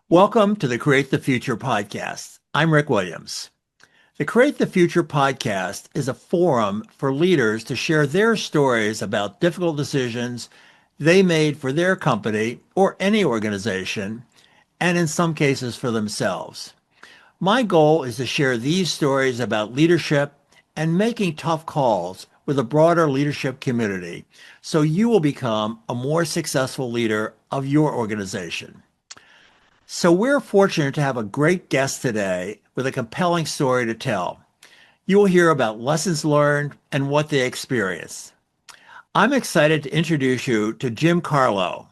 Welcome to the Create the Future podcast. I'm Rick Williams. The Create the Future podcast is a forum for leaders to share their stories about difficult decisions they made for their company or any organization, and in some cases for themselves. My goal is to share these stories about leadership and making tough calls with a broader leadership community so you will become a more successful leader of your organization. So we're fortunate to have a great guest today with a compelling story to tell. You will hear about lessons learned and what they experienced. I'm excited to introduce you to Jim Carlough.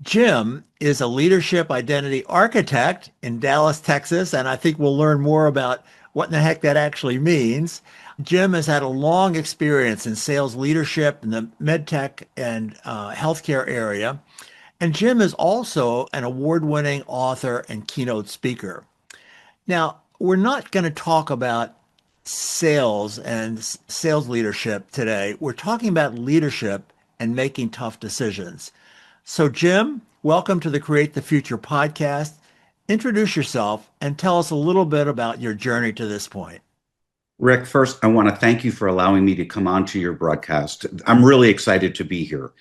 Jim is a leadership identity architect in Dallas, Texas, and I think we'll learn more about what in the heck that actually means. Jim has had a long experience in sales leadership in the medtech and healthcare area. And Jim is also an award-winning author and keynote speaker. Now, we're not going to talk about sales and sales leadership today. We're talking about leadership and making tough decisions. So, Jim, welcome to the Create the Future podcast. Introduce yourself and tell us a little bit about your journey to this point. Rick, first, I want to thank you for allowing me to come on to your broadcast. I'm really excited to be here.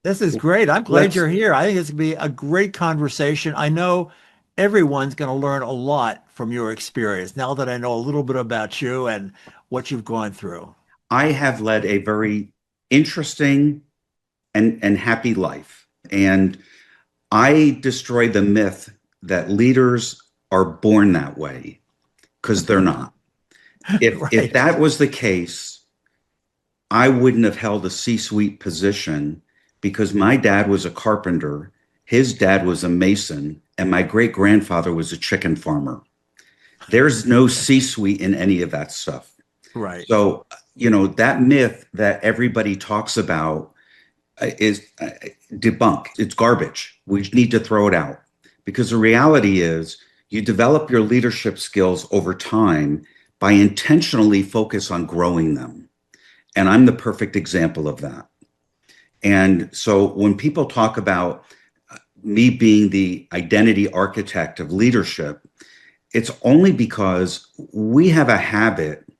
This is great. I'm glad you're here. I think it's going to be a great conversation. I know everyone's going to learn a lot from your experience now that I know a little bit about you and what you've gone through. I have led a very interesting and happy life. And I destroy the myth that leaders are born that way, because they're not. If that was the case, I wouldn't have held a C-suite position, because my dad was a carpenter, his dad was a mason, and my great-grandfather was a chicken farmer. There's no C-suite in any of that stuff. Right. So, that myth that everybody talks about is debunked. It's garbage. We need to throw it out, because the reality is you develop your leadership skills over time by intentionally focus on growing them. And I'm the perfect example of that. And so when people talk about me being the identity architect of leadership, it's only because we have a habit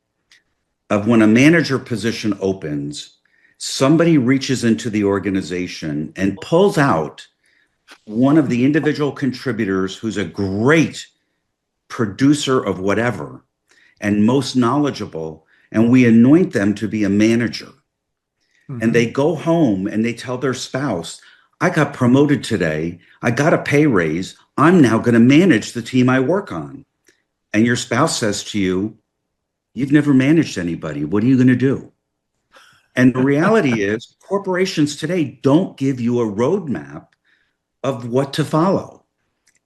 of, when a manager position opens, somebody reaches into the organization and pulls out one of the individual contributors who's a great producer of whatever and most knowledgeable, and we anoint them to be a manager. And they go home and they tell their spouse, I got promoted today. I got a pay raise. I'm now going to manage the team I work on. And your spouse says to you, you've never managed anybody. What are you going to do? And the reality is, corporations today don't give you a roadmap of what to follow.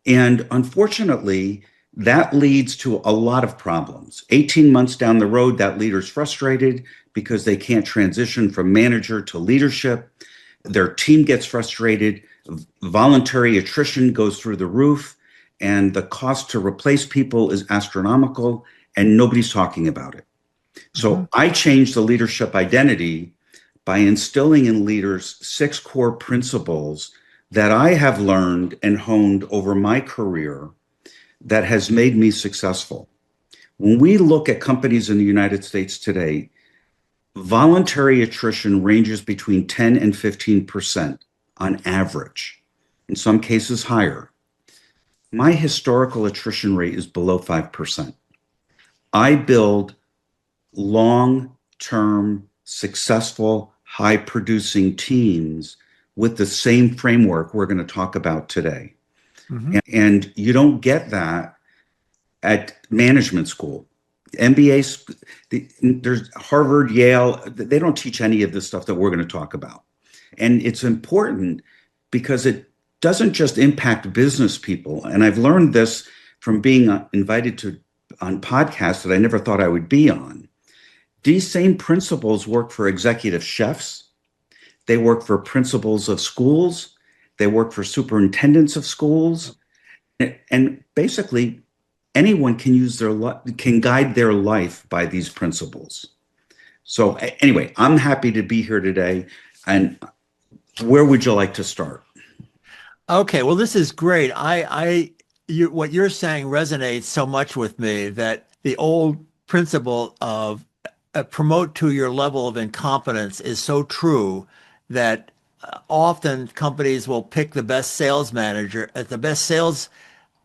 And unfortunately, that leads to a lot of problems. 18 months down the road, that leader's frustrated because they can't transition from manager to leadership. Their team gets frustrated. Voluntary attrition goes through the roof, and the cost to replace people is astronomical, and nobody's talking about it. So I changed the leadership identity by instilling in leaders 6 core principles that I have learned and honed over my career that has made me successful. When we look at companies in the United States today, voluntary attrition ranges between 10 and 15% on average, in some cases higher. My historical attrition rate is below 5%. I build long-term, successful, high-producing teams with the same framework we're going to talk about today. And you don't get that at management school. MBA, there's Harvard, Yale, they don't teach any of the stuff that we're going to talk about. And it's important because it doesn't just impact business people. And I've learned this from being invited on podcasts that I never thought I would be on. These same principles work for executive chefs. They work for principals of schools. They work for superintendents of schools. And basically, anyone can guide their life by these principles. So anyway, I'm happy to be here today. And where would you like to start? Okay, well, this is great. What you're saying resonates so much with me that the old principle of promote to your level of incompetence is so true that often companies will pick the best sales manager at the best sales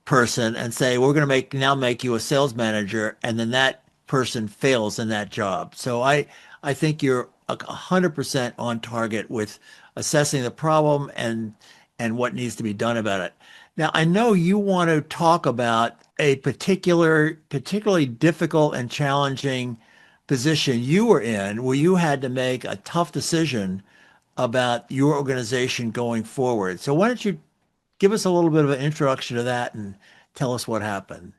person and say, we're going to make you a sales manager. And then that person fails in that job. So I think you're 100% on target with assessing the problem and what needs to be done about it. Now, I know you want to talk about a particularly difficult and challenging position you were in where you had to make a tough decision about your organization going forward. So why don't you give us a little bit of an introduction to that and tell us what happened.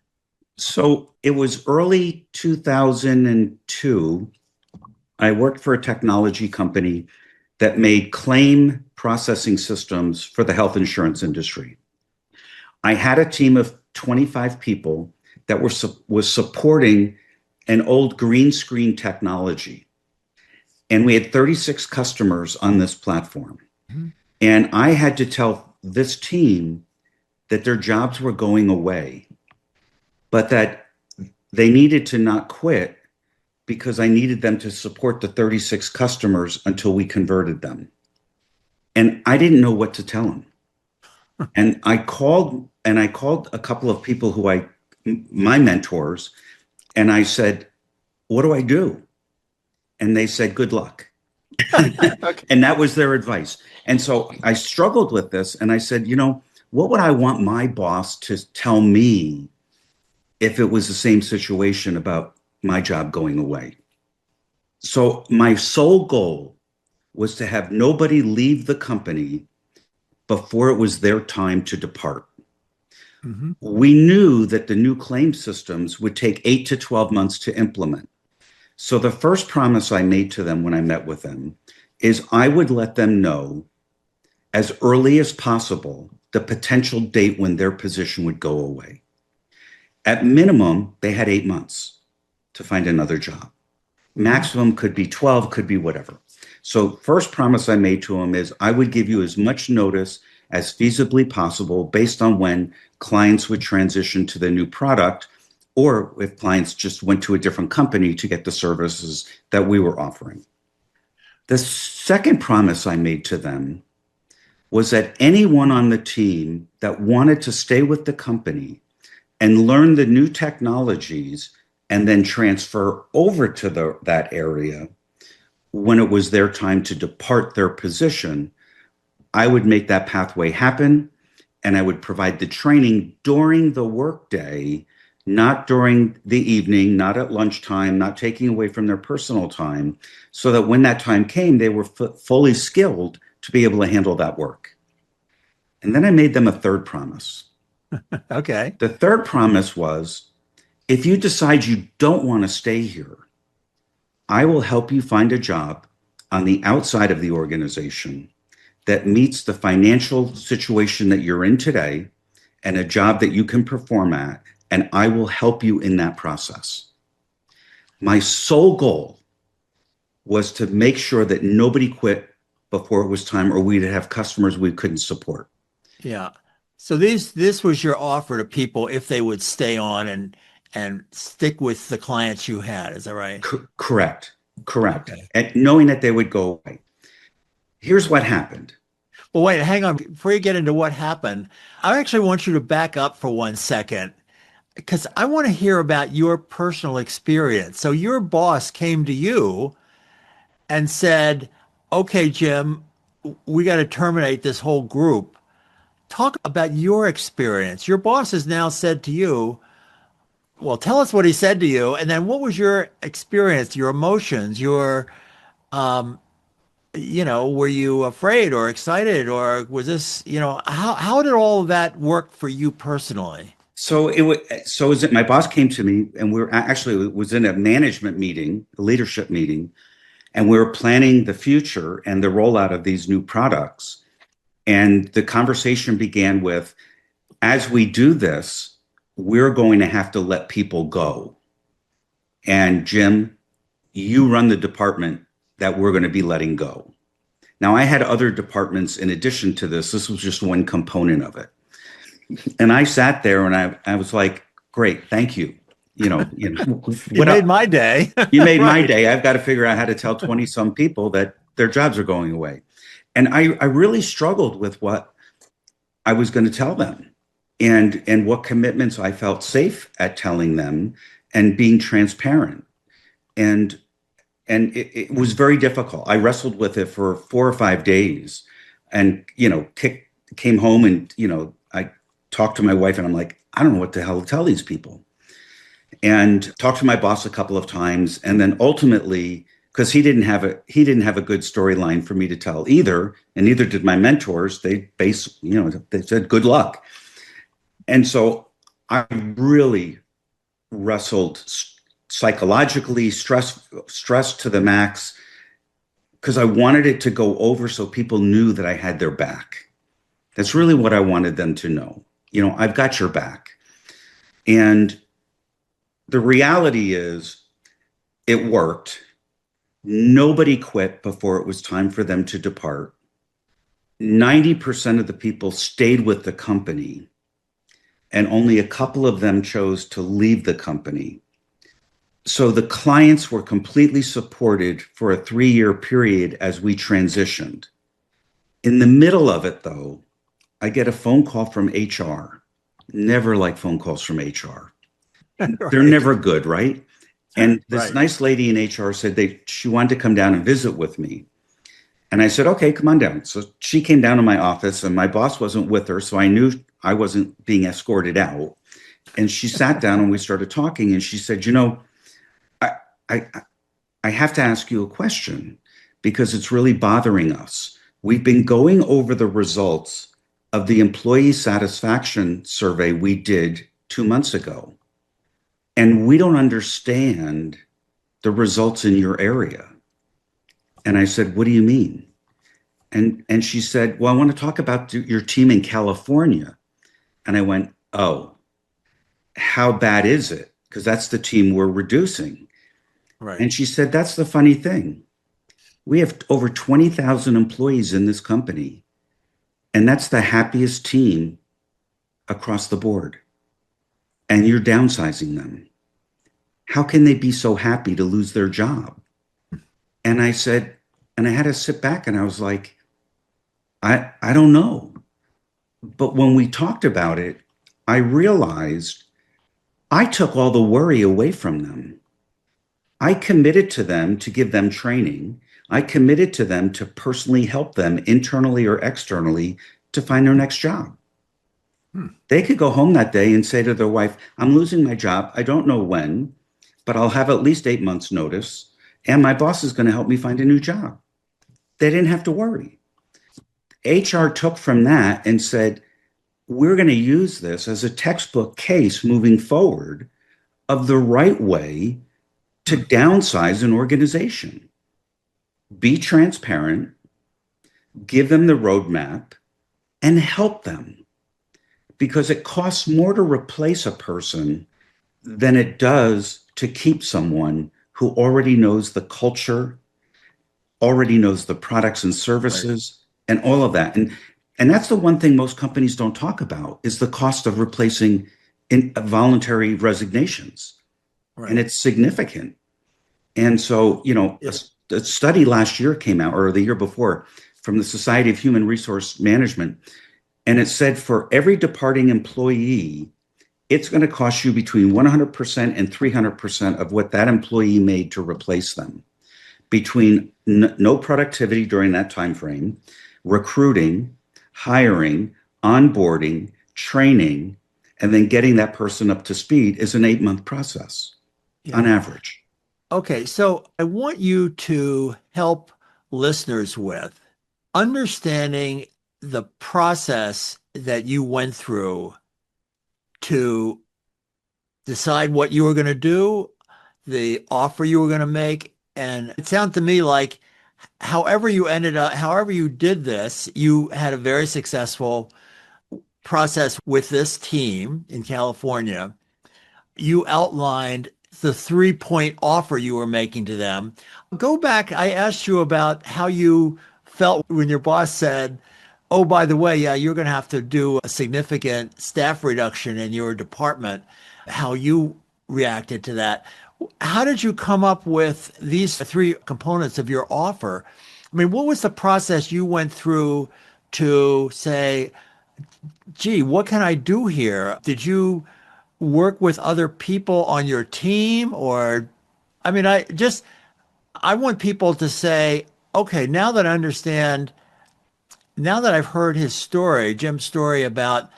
So it was early 2002. I worked for a technology company that made claim processing systems for the health insurance industry. I had a team of 25 people that was supporting an old green screen technology. And we had 36 customers on this platform. Mm-hmm. And I had to tell this team that their jobs were going away, but that they needed to not quit because I needed them to support the 36 customers until we converted them. And I didn't know what to tell them. And I called a couple of people my mentors, and I said, what do I do? And they said, good luck. Okay. And that was their advice. And so I struggled with this, and I said, what would I want my boss to tell me if it was the same situation about my job going away? So my sole goal was to have nobody leave the company before it was their time to depart. Mm-hmm. We knew that the new claim systems would take 8 to 12 months to implement. So the first promise I made to them when I met with them is I would let them know as early as possible the potential date when their position would go away. At minimum, they had 8 months to find another job. Maximum could be 12, could be whatever. So first promise I made to them is I would give you as much notice as feasibly possible based on when clients would transition to the new product, or if clients just went to a different company to get the services that we were offering. The second promise I made to them was that anyone on the team that wanted to stay with the company and learn the new technologies and then transfer over to that area when it was their time to depart their position, I would make that pathway happen, and I would provide the training during the workday, not during the evening, not at lunchtime, not taking away from their personal time, so that when that time came, they were fully skilled to be able to handle that work. And then I made them a third promise. Okay. The third promise was, if you decide you don't want to stay here, I will help you find a job on the outside of the organization that meets the financial situation that you're in today and a job that you can perform at, and I will help you in that process. My sole goal was to make sure that nobody quit before it was time, or we'd have customers we couldn't support. Yeah. So this was your offer to people if they would stay on and stick with the clients you had. Is that right? Correct. Okay. And knowing that they would go away. Here's what happened. Well, wait, hang on. Before you get into what happened, I actually want you to back up for 1 second because I want to hear about your personal experience. So your boss came to you and said, okay, Jim, we got to terminate this whole group. Talk about your experience. Your boss has now said to you, well, tell us what he said to you. And then what was your experience, your emotions, um, were you afraid or excited or was this, how did all of that work for you personally? My boss came to me, and it was in a management meeting, a leadership meeting, and we were planning the future and the rollout of these new products. And the conversation began with, as we do this, we're going to have to let people go. And Jim, you run the department that we're going to be letting go. Now, I had other departments in addition to this. This was just one component of it. And I sat there and I was like, great, thank you. You What made up? my day. You made my Right. day. I've got to figure out how to tell 20 some people that their jobs are going away. And I really struggled with what I was going to tell them and what commitments I felt safe at telling them and being transparent. And it was very difficult. I wrestled with it for 4 or 5 days and, came home and, I talked to my wife and I'm like, I don't know what the hell to tell these people. And talked to my boss a couple of times. And then ultimately, because he didn't have a good storyline for me to tell either, and neither did my mentors. They said good luck. And so I really wrestled psychologically, stressed to the max, because I wanted it to go over so people knew that I had their back. That's really what I wanted them to know. I've got your back. And the reality is it worked. Nobody quit before it was time for them to depart. 90% of the people stayed with the company, and only a couple of them chose to leave the company. So the clients were completely supported for a 3-year period as we transitioned. In the middle of it, though, I get a phone call from HR. Never like phone calls from HR. They're Right. never good, right? And this Right. nice lady in HR said she wanted to come down and visit with me. And I said, okay, come on down. So she came down to my office and my boss wasn't with her. So I knew I wasn't being escorted out. And she sat down and we started talking. And she said, I, I, I have to ask you a question because it's really bothering us. We've been going over the results of the employee satisfaction survey we did 2 months ago. And we don't understand the results in your area. And I said, what do you mean? And she said, well, I want to talk about your team in California. And I went, oh, how bad is it? Because that's the team we're reducing. Right. And she said, that's the funny thing. We have over 20,000 employees in this company, and that's the happiest team across the board. And you're downsizing them. How can they be so happy to lose their job? And I said, and I had to sit back and I was like, I don't know. But when we talked about it, I realized I took all the worry away from them. I committed to them to give them training. I committed to them to personally help them internally or externally to find their next job. Hmm. They could go home that day and say to their wife, I'm losing my job. I don't know when, but I'll have at least 8 months' notice. And my boss is going to help me find a new job. They didn't have to worry. HR took from that and said, we're going to use this as a textbook case moving forward of the right way to Hmm. downsize an organization. Be transparent, give them the roadmap, and help them because it costs more to replace a person than it does to keep someone who already knows the culture, already knows the products and Right. services, and all of that. And that's the one thing most companies don't talk about is the cost of replacing voluntary resignations, and Right. it's significant. And so, Yeah. a study last year came out, or the year before, from the Society of Human Resource Management, and it said for every departing employee, it's going to cost you between 100% and 300% of what that employee made to replace them, between no productivity during that time frame, recruiting, hiring, onboarding, training, and then getting that person up to speed is an 8-month process on Yeah. average. Okay. So I want you to help listeners with understanding the process that you went through to decide what you were going to do, the offer you were going to make. And it sounded to me like however you ended up, however you did this, you had a very successful process with this team in California. You outlined the 3 point offer you were making to them. Go back. I asked you about how you felt when your boss said, oh, by the way, yeah, you're going to have to do a significant staff reduction in your department, how you reacted to that. How did you come up with these three components of your offer? I mean, what was the process you went through to say, gee, what can I do here? Did you work with other people on your team? Or, I mean, I want people to say, okay, now that I understand, now that I've heard his story, Jim's story about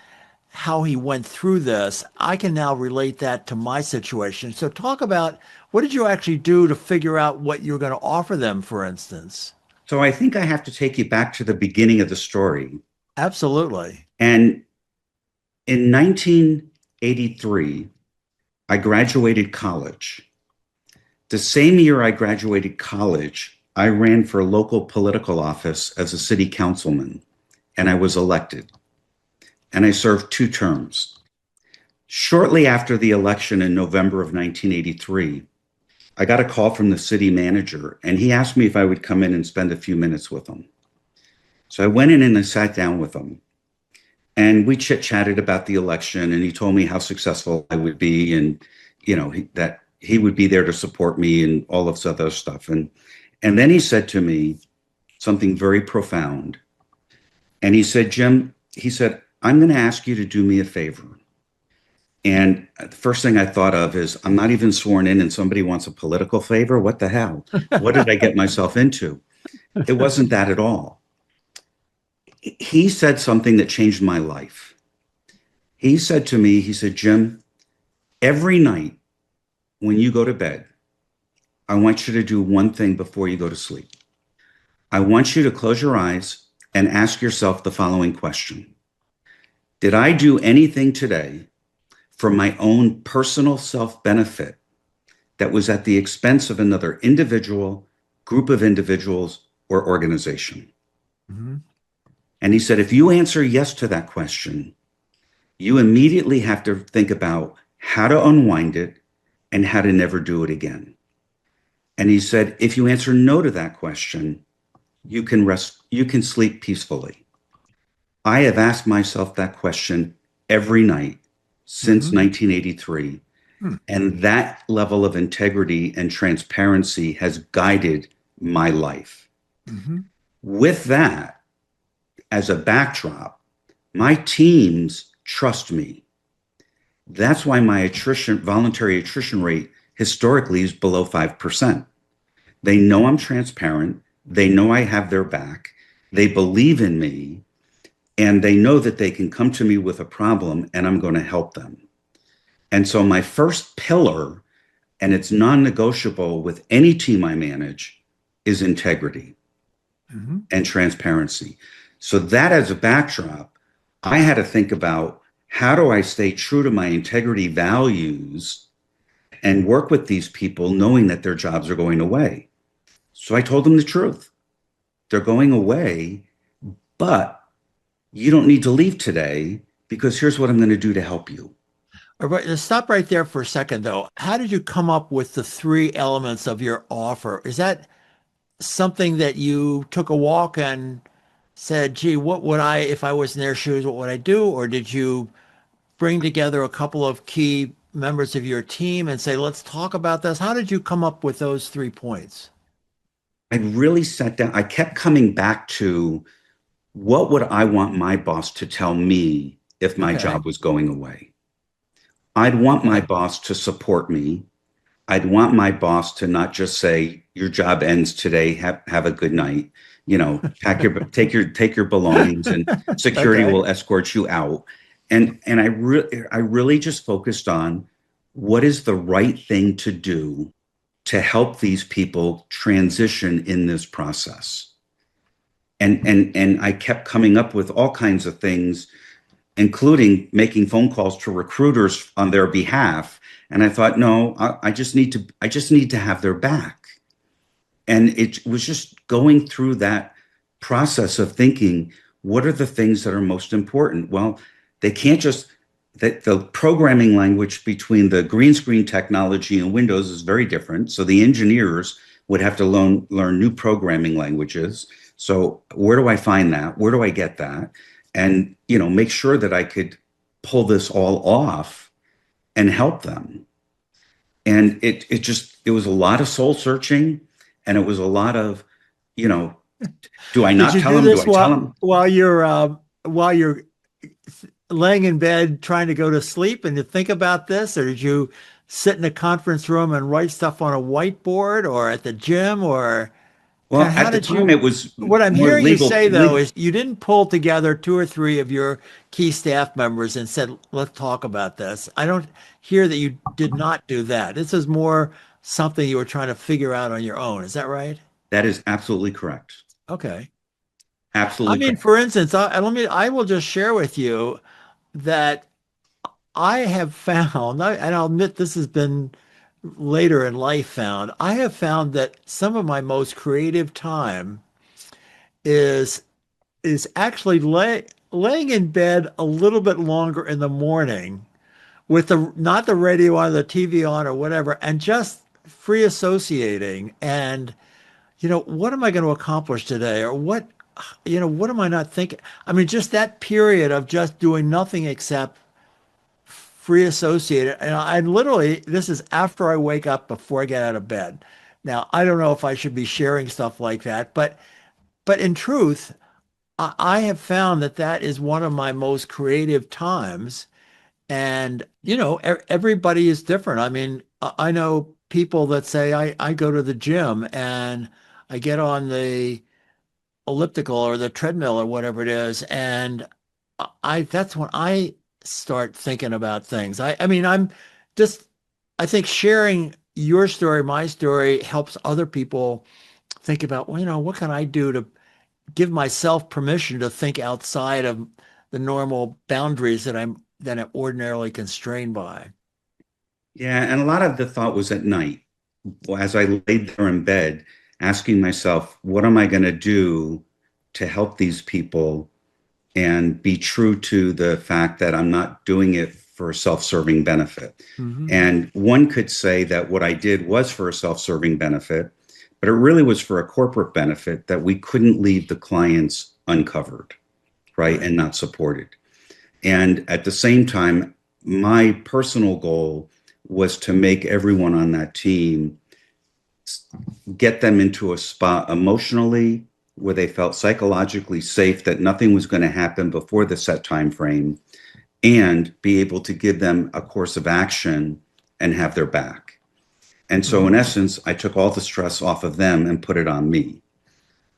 how he went through this, I can now relate that to my situation. So talk about what did you actually do to figure out what you're going to offer them, for instance? So I think I have to take you back to the beginning of the story. Absolutely. And in 1983, I graduated college. The same year I graduated college, I ran for a local political office as a city councilman, and I was elected. And I served 2 terms. Shortly after the election in November of 1983, I got a call from the city manager, and he asked me if I would come in and spend a few minutes with him. So I went in and I sat down with him, and we chit-chatted about the election, and he told me how successful I would be, and that he would be there to support me and all of this other stuff. And then he said to me something very profound. And he said, Jim, he said, I'm going to ask you to do me a favor. And the first thing I thought of is, I'm not even sworn in and somebody wants a political favor. What the hell? What did I get myself into? It wasn't that at all. He said something that changed my life. He said to me, he said, Jim, every night when you go to bed, I want you to do one thing before you go to sleep. I want you to close your eyes and ask yourself the following question. Did I do anything today for my own personal self-benefit that was at the expense of another individual, group of individuals, or organization? Mm-hmm. And he said, if you answer yes to that question, you immediately have to think about how to unwind it and how to never do it again. And he said, if you answer no to that question, you can rest, you can sleep peacefully. I have asked myself that question every night since 1983. And that level of integrity and transparency has guided my life. With that as a backdrop, my teams trust me. That's why my voluntary attrition rate historically is below 5%. They know I'm transparent. They know I have their back. They believe in me. And they know that they can come to me with a problem and I'm going to help them. And so my first pillar, and it's non-negotiable with any team I manage, is integrity and transparency. So that as a backdrop, I had to think about, how do I stay true to my integrity values and work with these people knowing that their jobs are going away? So I told them the truth. They're going away, but you don't need to leave today because here's what I'm going to do to help you. All right, let's stop right there for a second, though. How did you come up with the 3 elements of your offer? Is that something that you took a walk and said, gee, what would I, if I was in their shoes, what would I do? Or did you bring together a couple of key members of your team and say, let's talk about this? How did you come up with those 3 points? I really sat down. I kept coming back to, what would I want my boss to tell me if my job was going away? I'd want my boss to support me. I'd want my boss to not just say, your job ends today, have a good night. Take your belongings and security will escort you out. And I really just focused on, what is the right thing to do to help these people transition in this process. And I kept coming up with all kinds of things, including making phone calls to recruiters on their behalf. And I thought, no, I just need to have their back. And it was just going through that process of thinking, what are the things that are most important? Well, they can't just, the programming language between the green screen technology and Windows is very different. So the engineers would have to learn new programming languages. So where do I find that? Where do I get that? And, make sure that I could pull this all off and help them. And it was a lot of soul searching, and it was a lot of, you know, do I Did not you tell do them? Do this I tell them? while you're laying in bed trying to go to sleep and you think about this, or did you sit in a conference room and write stuff on a whiteboard, or at the gym, or kind Well, of how at the did time, you? it was What I'm more hearing you legal. say though is you didn't pull together two or three of your key staff members and said, "Let's talk about this." I don't hear that you did not do that. This is more something you were trying to figure out on your own. Is that right? That is absolutely correct. Okay. I Absolutely mean, correct. for instance, I will just share with you that I have found, and I'll admit this has been later in life found, I have found that some of my most creative time is actually laying in bed a little bit longer in the morning with the not the radio on, the TV on or whatever, and just free associating and what am I going to accomplish today, or what am I not thinking? I mean, just that period of just doing nothing except free associated. And I literally, this is after I wake up, before I get out of bed. Now, I don't know if I should be sharing stuff like that, but in truth, I have found that that is one of my most creative times. And, everybody is different. I mean, I know people that say I go to the gym and I get on the elliptical or the treadmill or whatever it is, and I that's when I start thinking about things. I mean, just I think sharing your story, my story helps other people think about, well, what can I do to give myself permission to think outside of the normal boundaries that I'm ordinarily constrained by. Yeah, and a lot of the thought was at night. Well, as I laid there in bed, asking myself, what am I going to do to help these people and be true to the fact that I'm not doing it for a self-serving benefit? Hmm. And one could say that what I did was for a self-serving benefit, but it really was for a corporate benefit that we couldn't leave the clients uncovered, right, Right. and not supported. And at the same time, my personal goal was to make everyone on that team, get them into a spot emotionally where they felt psychologically safe that nothing was going to happen before the set time frame, and be able to give them a course of action and have their back. And so, in Hmm. essence, I took all the stress off of them and put it on me.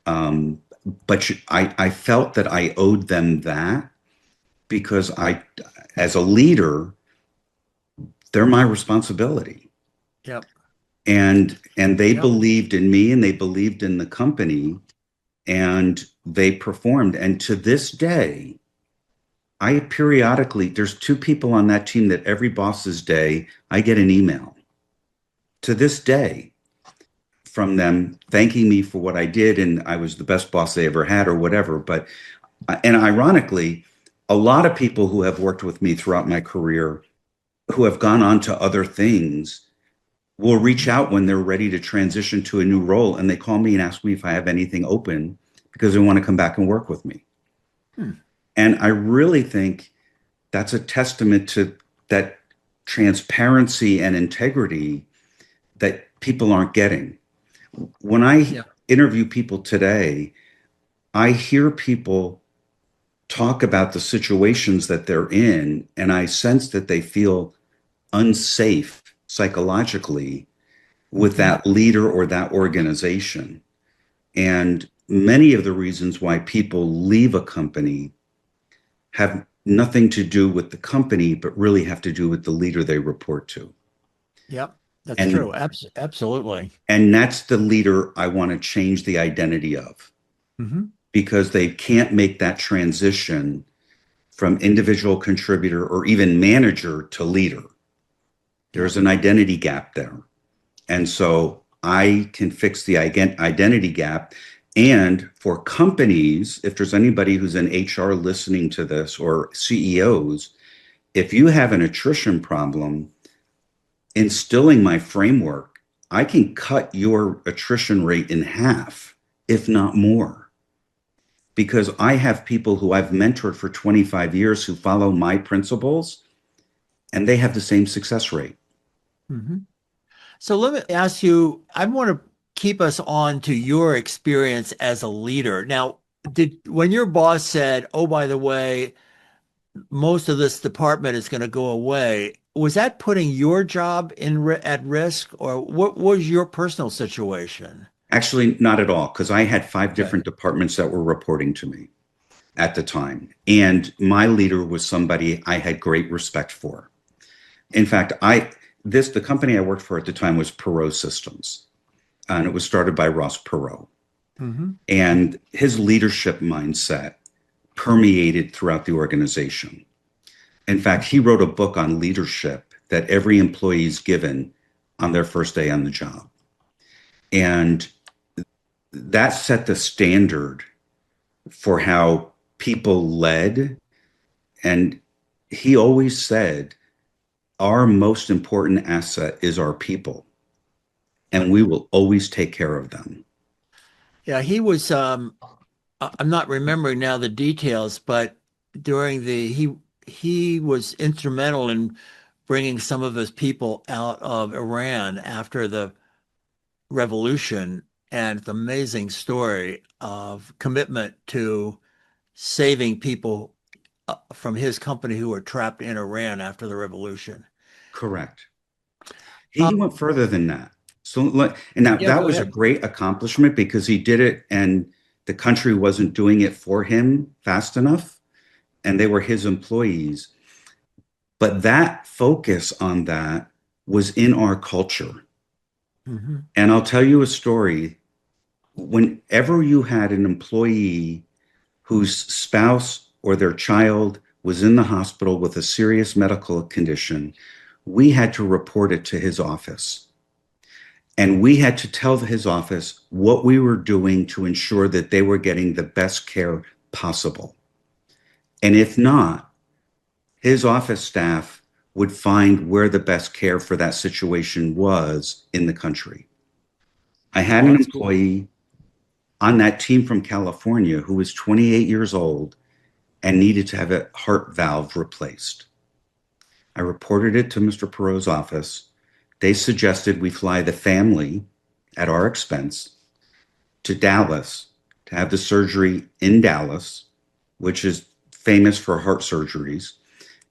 Um, but I felt that I owed them that because as a leader, they're my responsibility. Yep. And they Yep. believed in me and they believed in the company, and they performed. And to this day, I periodically, there's two people on that team that every boss's day, I get an email to this day from them thanking me for what I did and I was the best boss they ever had or whatever. But, and ironically, a lot of people who have worked with me throughout my career who have gone on to other things will reach Hmm. out when they're ready to transition to a new role, and they call me and ask me if I have anything open because they want to come back and work with me. Hmm. And I really think that's a testament to that transparency and integrity that people aren't getting. When I Yeah. interview people today, I hear people talk about the situations that they're in, and I sense that they feel unsafe psychologically with Hmm. that leader or that organization. And many of the reasons why people leave a company have nothing to do with the company, but really have to do with the leader they report to. Yep. That's true. And Absolutely. and that's the leader I want to change the identity of, Hmm. because they can't make that transition from individual contributor or even manager to leader. Yep. There's an identity gap there. And so I can fix the identity gap. And for companies, if there's anybody who's in HR listening to this, or CEOs, if you have an attrition problem, instilling my framework, I can cut your attrition rate in half, if not more. because I have people who I've mentored for 25 years who follow my principles and they have the same success rate. Mm-hmm. So let me ask you, I want to keep us on to your experience as a leader. Now, when your boss said, "Oh, by the way, most of this department is going to go away," was that putting your job at risk, or what was your personal situation? Actually, not at all, because I had five Okay. different departments that were reporting to me at the time. And my leader was somebody I had great respect for. In fact, the company I worked for at the time was Perot Systems, and it was started by Ross Perot. Mm-hmm. And his leadership mindset permeated throughout the organization. In fact, he wrote a book on leadership that every employee is given on their first day on the job. And that set the standard for how people led. And he always said, our most important asset is our people, and we will always take care of them. Yeah, he was. I'm not remembering now the details, but during he was instrumental in bringing some of his people out of Iran after the revolution, and it's an amazing story of commitment to saving people from his company who were trapped in Iran after the revolution. Correct. Uh, He went further than that. So, and now yeah, that go was a ahead. great accomplishment because he did it and the country wasn't doing it for him fast enough, and they were his employees. But that focus on that was in our culture. Hmm. And I'll tell you a story. Whenever you had an employee whose spouse or their child was in the hospital with a serious medical condition, we had to report it to his office. And we had to tell his office what we were doing to ensure that they were getting the best care possible. And if not, his office staff would find where the best care for that situation was in the country. I had Oh, an that's cool. employee on that team from California who was 28 years old and needed to have a heart valve replaced. I reported it to Mr. Perot's office. They suggested we fly the family at our expense to Dallas to have the surgery in Dallas, which is famous for heart surgeries,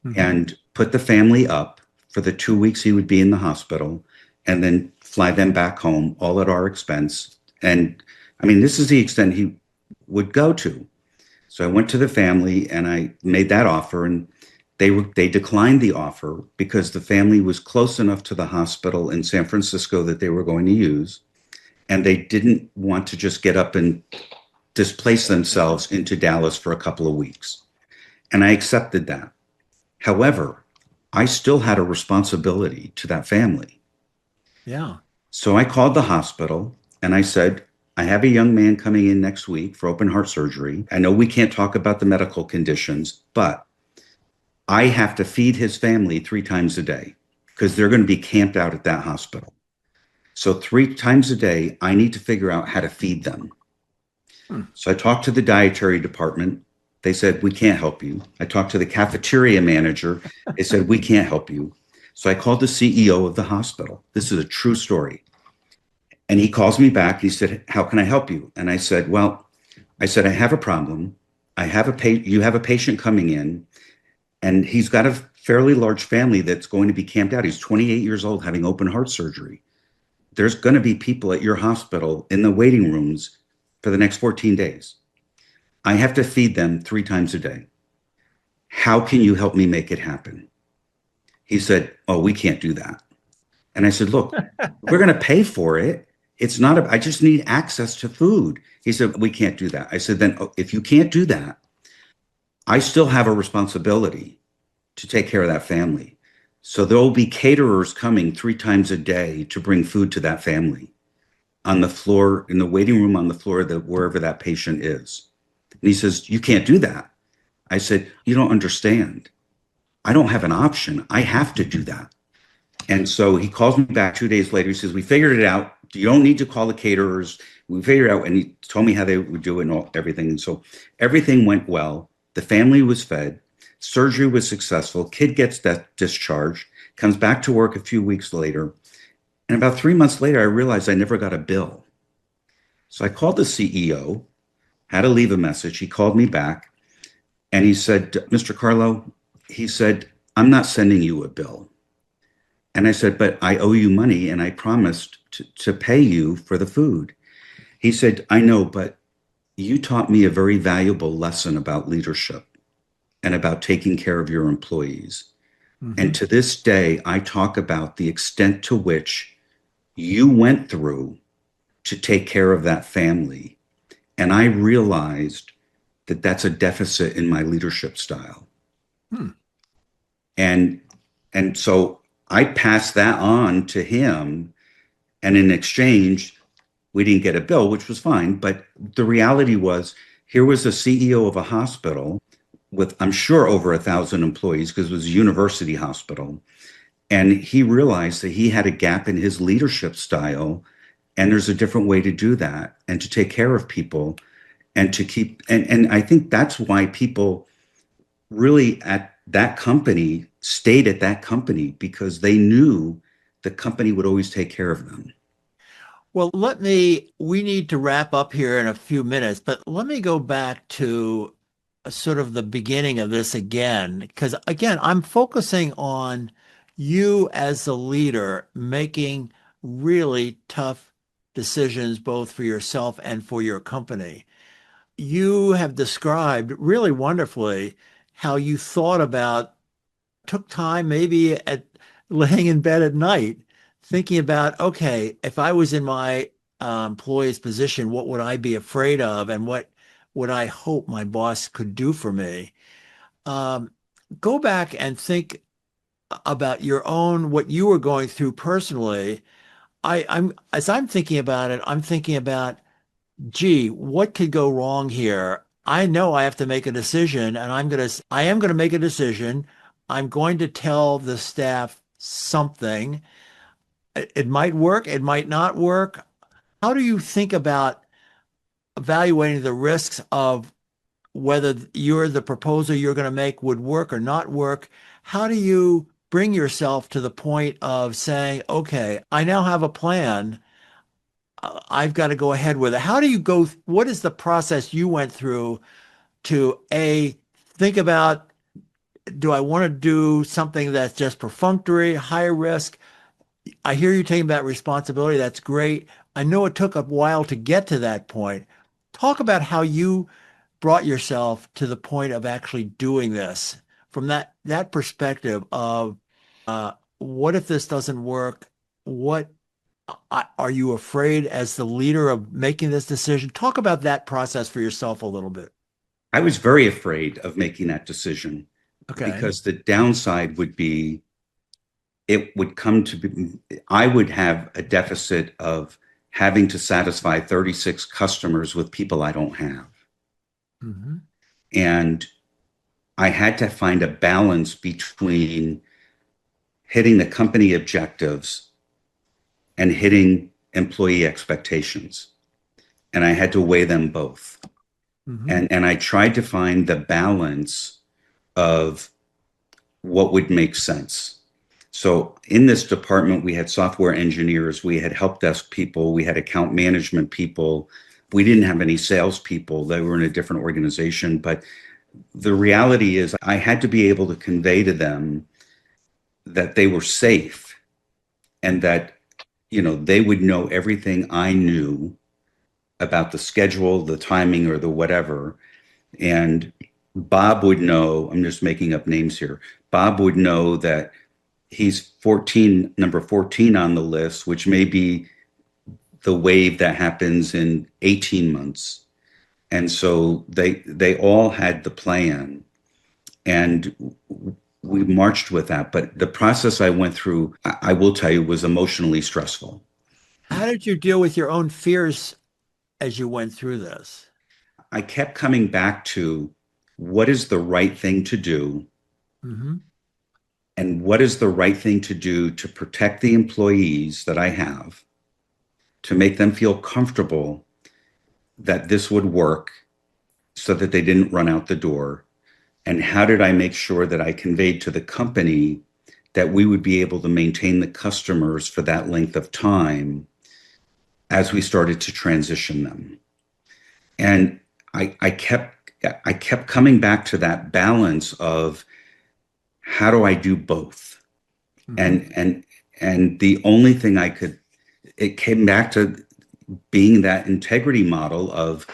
Hmm. and put the family up for the 2 weeks he would be in the hospital, and then fly them back home, all at our expense. And I mean, this is the extent he would go to. So I went to the family and I made that offer, and they declined the offer because the family was close enough to the hospital in San Francisco that they were going to use, and they didn't want to just get up and displace themselves into Dallas for a couple of weeks. And I accepted that. However, I still had a responsibility to that family. Yeah. So I called the hospital and I said, I have a young man coming in next week for open heart surgery. I know we can't talk about the medical conditions, but I have to feed his family 3 times a day because they're going to be camped out at that hospital. So 3 times a day, I need to figure out how to feed them. Hmm. So I talked to the dietary department. They said, we can't help you. I talked to the cafeteria manager. They said, we can't help you. So I called the CEO of the hospital. This is a true story. And he calls me back. He said, how can I help you? And I said, well, I said, I have a problem. You have a patient coming in, and he's got a fairly large family that's going to be camped out. He's 28 years old having open heart surgery. There's going to be people at your hospital in the waiting rooms for the next 14 days. I have to feed them 3 times a day. How can you help me make it happen? He said, oh, we can't do that. And I said, look, we're going to pay for it. It's not, I just need access to food. He said, we can't do that. I said, then if you can't do that, I still have a responsibility to take care of that family. So there will be caterers coming 3 times a day to bring food to that family on the floor, in the waiting room on the floor, that wherever that patient is. And he says, you can't do that. I said, you don't understand. I don't have an option. I have to do that. And so he calls me back 2 days later. He says, we figured it out. You don't need to call the caterers. we figured out, and he told me how they would do it and everything. And so everything went well. The family was fed. Surgery was successful. Kid gets that discharged, comes back to work a few weeks later. And about 3 months later, I realized I never got a bill. So I called the CEO, had to leave a message. He called me back and he said, Mr. Carlough, he said, I'm not sending you a bill. And I said, but I owe you money and I promised to pay you for the food. He said, I know, but you taught me a very valuable lesson about leadership and about taking care of your employees. Mm-hmm. And to this day, I talk about the extent to which you went through to take care of that family. And I realized that that's a deficit in my leadership style. Hmm. And and so I passed that on to him. And in exchange, we didn't get a bill, which was fine. But the reality was, here was the CEO of a hospital with, I'm sure, over 1,000 employees because it was a university hospital. And he realized that he had a gap in his leadership style. And there's a different way to do that and to take care of people and to keep. And I think that's why people really at that company stayed at that company because they knew the company would always take care of them. Well, we need to wrap up here in a few minutes, but let me go back to sort of the beginning of this again, because again, I'm focusing on you as the leader making really tough decisions, both for yourself and for your company. You have described really wonderfully how you thought about took time maybe at laying in bed at night thinking about, okay, if I was in my employee's position, what would I be afraid of and what would I hope my boss could do for me? Um, Go back and think about your own, what you were going through personally. As I'm thinking about it, I'm thinking about, gee, what could go wrong here? I know I have to make a decision and I am going to make a decision. I'm going to tell the staff something. It might work, it might not work. How do you think about evaluating the risks of whether the proposal you're going to make would work or not work? How do you bring yourself to the point of saying, okay, I now have a plan. I've got to go ahead with it. How do you go? What is the process you went through to think about, do I want to do something that's just perfunctory, high risk? I hear you taking that responsibility. That's great. I know it took a while to get to that point. Talk about how you brought yourself to the point of actually doing this from that perspective of what if this doesn't work? What are you afraid as the leader of making this decision? Talk about that process for yourself a little bit. I was very afraid of making that decision Okay. because the downside would be it would come to be, I would have a deficit of having to satisfy 36 customers with people I don't have. Hmm. And I had to find a balance between hitting the company objectives and hitting employee expectations. And I had to weigh them both. Hmm. And I tried to find the balance of what would make sense. So in this department, we had software engineers, we had help desk people, we had account management people. We didn't have any salespeople. They were in a different organization. But the reality is, I had to be able to convey to them that they were safe and that, they would know everything I knew about the schedule, the timing, or the whatever. And Bob would know, I'm just making up names here. Bob would know that he's number 14 on the list, which may be the wave that happens in 18 months. And so they all had the plan and we marched with that. But the process I went through, I will tell you, was emotionally stressful. How did you deal with your own fears as you went through this? I kept coming back to what is the right thing to do Hmm. and what is the right thing to do to protect the employees that I have, to make them feel comfortable, that this would work so that they didn't run out the door? And how did I make sure that I conveyed to the company that we would be able to maintain the customers for that length of time as we started to transition them? And I kept coming back to that balance of how do I do both? Mm-hmm. And the only thing it came back to being that integrity model of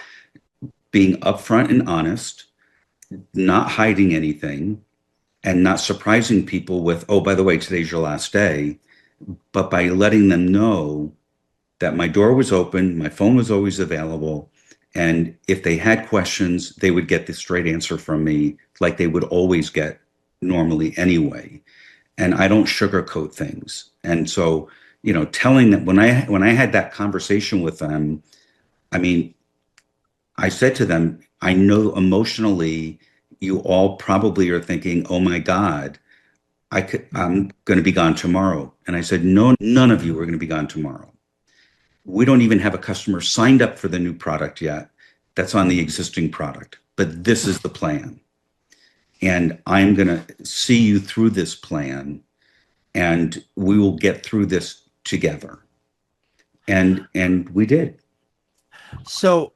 being upfront and honest, not hiding anything, and not surprising people with, oh, by the way, today's your last day, but by letting them know that my door was open, my phone was always available, and if they had questions, they would get the straight answer from me, like they would always get normally anyway. And I don't sugarcoat things. And so, telling them when I had that conversation with them, I mean, I said to them, I know emotionally you all probably are thinking, oh my God, I'm going to be gone tomorrow. And I said, no, none of you are going to be gone tomorrow. We don't even have a customer signed up for the new product yet. That's on the existing product, but this is the plan. And I'm going to see you through this plan, and we will get through this together. And we did. So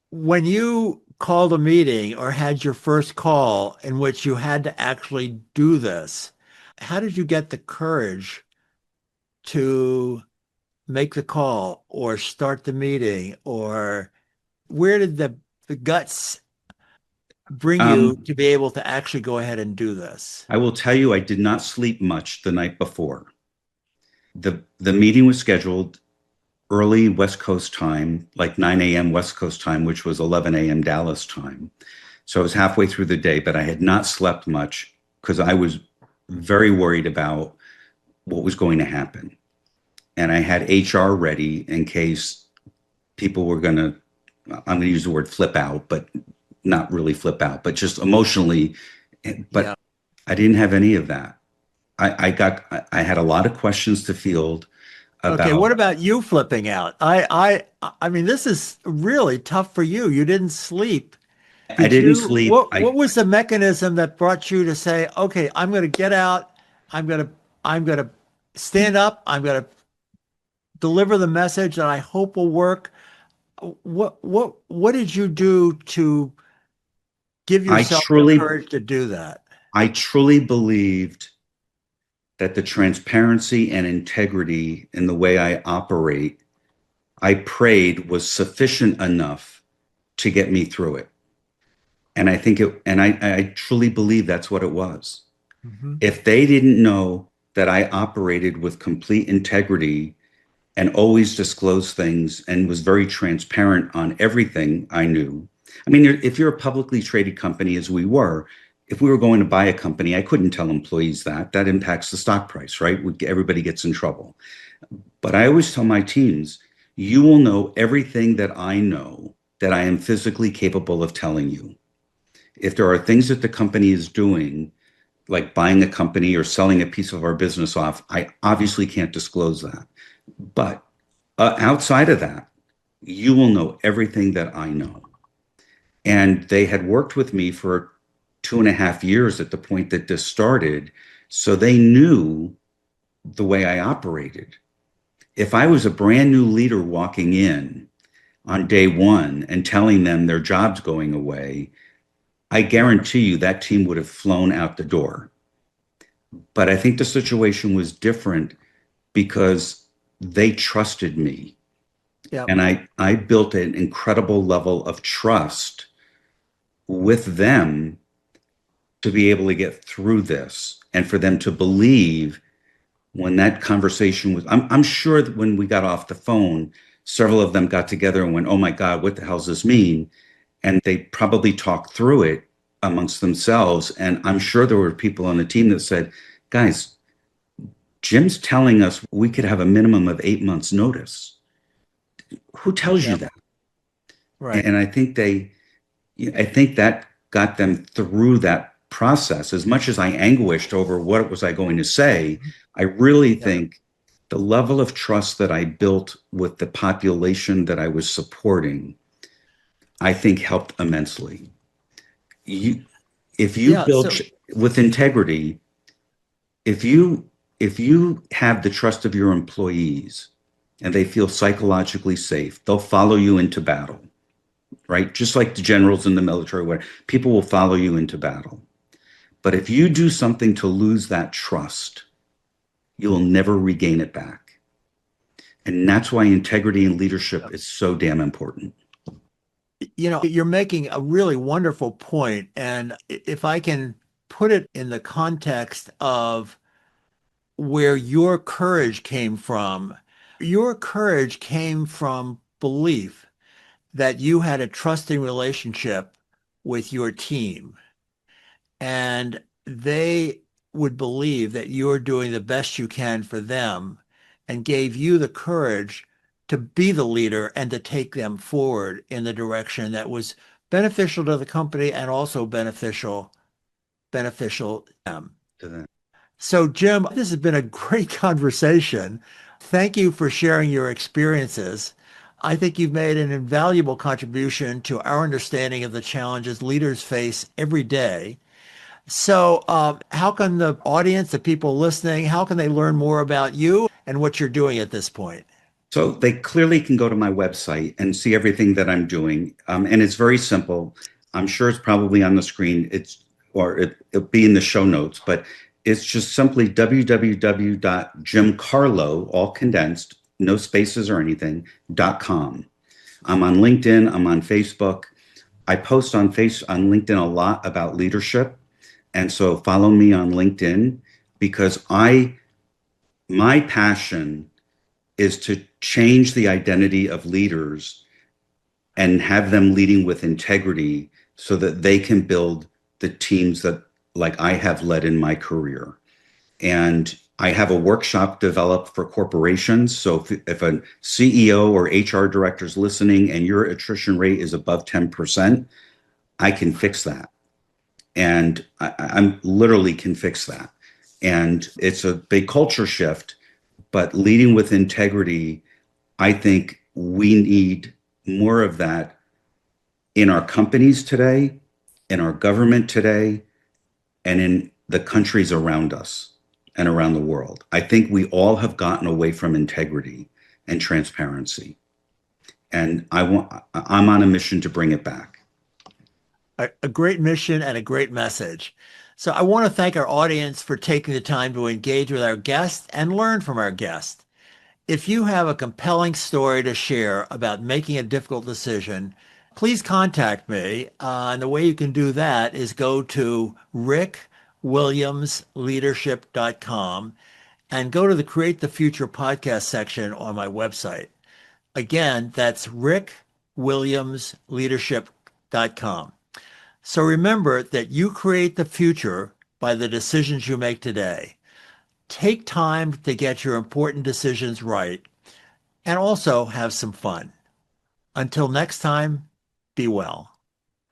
when you called a meeting or had your first call in which you had to actually do this, how did you get the courage to make the call or start the meeting? Or where did the guts bring you Um, to be able to actually go ahead and do this? I will tell you, I did not sleep much the night before. The meeting was scheduled early West Coast time, like 9 a.m. West Coast time, which was 11 a.m. Dallas time. So I was halfway through the day, but I had not slept much because I was very worried about what was going to happen. And I had HR ready in case people were going to, I'm going to use the word flip out, but not really flip out, but just emotionally. Yeah. But I didn't have any of that. I had a lot of questions to field Okay, what about. about you flipping out? I mean, this is really tough for you. You didn't sleep. I Did didn't you, sleep. what was the mechanism that brought you to say, okay, I'm going to get out. I'm going to, I'm going to stand up. I'm going to deliver the message that I hope will work. What did you do to give I yourself the truly, courage to do that? I truly believed that the transparency and integrity in the way I operate, I prayed was sufficient enough to get me through it. And I truly believe that's what it was. Hmm. If they didn't know that I operated with complete integrity and always disclosed things and was very transparent on everything I knew. I mean, if you're a publicly traded company, as we were, if we were going to buy a company, I couldn't tell employees that impacts the stock price, right? Everybody gets in trouble. But I always tell my teams, you will know everything that I know that I am physically capable of telling you. If there are things that the company is doing, like buying a company or selling a piece of our business off, I obviously can't disclose that. But outside of that, you will know everything that I know. And they had worked with me for 2.5 years at the point that this started. So they knew the way I operated. If I was a brand new leader walking in on day one and telling them their job's going away, I guarantee you that team would have flown out the door. But I think the situation was different because they trusted me. Yep. And I built an incredible level of trust with them to be able to get through this and for them to believe when that conversation was, I'm sure that when we got off the phone, several of them got together and went, oh my God, what the hell does this mean? And they probably talked through it amongst themselves. And I'm sure there were people on the team that said, guys, Jim's telling us we could have a minimum of 8 months notice. Who tells you Yep. that? Right. And I think that got them through that process. As much as I anguished over what was I going to say, I really Yep. think the level of trust that I built with the population that I was supporting I think helped immensely. You, if you Yeah. build So with integrity, if you have the trust of your employees and they feel psychologically safe, they'll follow you into battle, right? Just like the generals in the military, where people will follow you into battle. But if you do something to lose that trust, you'll never regain it back. And that's why integrity and leadership is so damn important. you're making a really wonderful point. And if I can put it in the context of where your courage came from belief that you had a trusting relationship with your team and they would believe that you're doing the best you can for them and gave you the courage to be the leader and to take them forward in the direction that was beneficial to the company and also beneficial to them. To them. So, Jim, this has been a great conversation. Thank you for sharing your experiences. I think you've made an invaluable contribution to our understanding of the challenges leaders face every day. So, how can the audience, the people listening, how can they learn more about you and what you're doing at this point? So they clearly can go to my website and see everything that I'm doing. And it's very simple. I'm sure it's probably on the screen. It'll be in the show notes, but it's just simply www.jimcarlough, all condensed, no spaces or anything, .com. I'm on LinkedIn. I'm on Facebook. I post on LinkedIn a lot about leadership. And so follow me on LinkedIn because my passion is to change the identity of leaders and have them leading with integrity so that they can build the teams that like I have led in my career. And I have a workshop developed for corporations. So if a CEO or HR director is listening and your attrition rate is above 10%, I can fix that. And I'm literally can fix that. And it's a big culture shift, but leading with integrity, I think we need more of that in our companies today, in our government today, and in the countries around us and around the world. I think we all have gotten away from integrity and transparency. And I'm on a mission to bring it back. A great mission and a great message. So, I want to thank our audience for taking the time to engage with our guest and learn from our guest. If you have a compelling story to share about making a difficult decision, please contact me. And the way you can do that is go to rickwilliamsleadership.com and go to the Create the Future podcast section on my website. Again, that's rickwilliamsleadership.com. So remember that you create the future by the decisions you make today. Take time to get your important decisions right and also have some fun. Until next time, be well.